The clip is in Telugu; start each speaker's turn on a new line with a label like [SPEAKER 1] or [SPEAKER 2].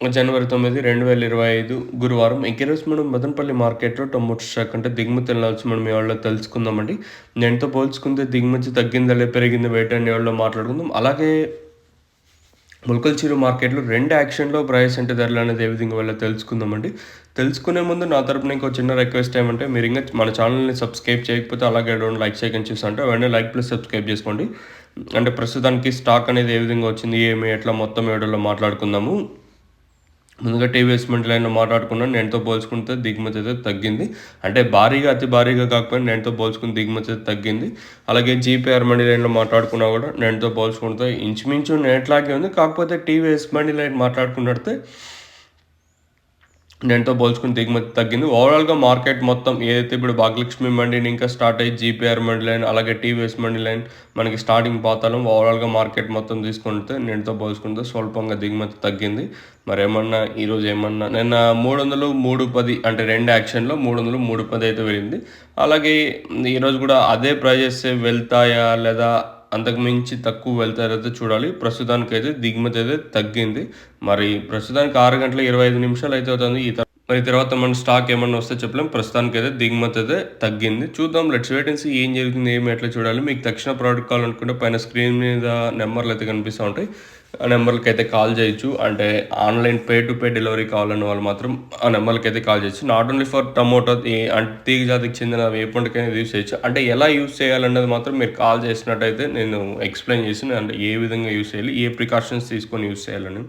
[SPEAKER 1] జనవరి 9, 2025 గురువారం. ఇంక ఈరోజు మనం మదనపల్లి మార్కెట్‌లో టొమాటో స్టాక్ అంటే దిగుమతి ఎనాలిసిస్ మనం ఇవాళ తెలుసుకుందామండి. నిన్నటితో పోల్చుకుంటే దిగుమతి తగ్గిందా లేదా పెరిగిందా వేట అని ఇవాళ మాట్లాడుకుందాం. అలాగే మొలకల్చెరువు మార్కెట్‌లో 2 యాక్షన్‌లో ప్రైస్ అంటే ధరలనేది ఏ విధంగా వెళ్ళో తెలుసుకుందామండి. తెలుసుకునే ముందు నా తరపున ఇంకో చిన్న రిక్వెస్ట్ ఏమంటే మీరింకా మన ఛానల్‌ని సబ్స్క్రైబ్ చేయకపోతే అలాగే లైక్ చేయకని చూస్తుంటే వెంటనే లైక్ ప్లస్ సబ్స్క్రైబ్ చేసుకోండి. అంటే ప్రస్తుతానికి స్టాక్ అనేది ఏ విధంగా వచ్చింది, ఏమి, ఎట్లా మొత్తం వీడియోలో మాట్లాడుకుందాము. ముందుగా టీవీఎస్ మండి లైన్‌లో మాట్లాడుకున్నాను. నేనుతో పోల్చుకుంటే దిగుమతి అయితే తగ్గింది. అంటే భారీగా, అతి భారీగా కాకపోయినా నేనుతో పోల్చుకుని దిగుమతి అయితే తగ్గింది. అలాగే జీపీఆర్ మండి లైన్‌లో మాట్లాడుకున్నా కూడా నేనుతో పోల్చుకుంటే ఇంచుమించు నేట్లాగే ఉంది. కాకపోతే టీవీఎస్ మండి లైన్ మాట్లాడుకున్నట్టే నేనుతో పోల్చుకుని దిగుమతి తగ్గింది. ఓవరాల్‌గా మార్కెట్ మొత్తం ఏదైతే ఇప్పుడు భాగ్యలక్ష్మి మండిని ఇంకా స్టార్ట్ అయ్యి జీపీఆర్ మండి లైన్, అలాగే టీవీఎస్ మండి లైన్ మనకి స్టార్టింగ్ పాతాళం. ఓవరాల్‌గా మార్కెట్ మొత్తం తీసుకుంటే నేనుతో పోల్చుకుంటే స్వల్పంగా దిగుమతి తగ్గింది. మరేమన్నా ఈరోజు ఏమన్నా నిన్న 300, 310 అంటే 2 యాక్షన్‌లో 300, 310 అయితే వెళ్ళింది. అలాగే ఈరోజు కూడా అదే ప్రైజెస్ వెళ్తాయా లేదా అంతకు మించి తక్కువ వెళ్తారైతే చూడాలి. ప్రస్తుతానికైతే దిగుమతి అయితే తగ్గింది. మరి ప్రస్తుతానికి 6 గంటల 25 నిమిషాలు అయితే అవుతుంది. మరి తర్వాత మన స్టాక్ ఏమన్నా వస్తే చెప్పలేం. ప్రస్తుతానికైతే దిగుమతి అయితే తగ్గింది. చూద్దాం, లెట్స్ వెయిట్ అండ్ సీ ఏం జరుగుతుంది, ఏమి ఎట్లా చూడాలి. మీకు తక్షణ ప్రోడక్ట్ కావాలనుకుంటే పైన స్క్రీన్ మీద నెంబర్లు అయితే కనిపిస్తూ ఉంటాయి. ఆ నెంబర్లకైతే కాల్ చేయొచ్చు. అంటే online pay to pay delivery కావాలన్న వాళ్ళు మాత్రం ఆ నెంబర్లకైతే కాల్ చేయొచ్చు. నాట్ ఓన్లీ ఫర్ టమోటా అంటే తీగ జాతికి చెందిన ఏ పంటకైనా యూజ్ చేయొచ్చు. అంటే ఎలా యూజ్ చేయాలన్నది మాత్రం మీరు కాల్ చేసినట్టయితే నేను ఎక్స్‌ప్లెయిన్ చేసి అంటే ఏ విధంగా యూజ్ చేయాలి, ఏ ప్రికాషన్స్ తీసుకొని యూజ్ చేయాలని.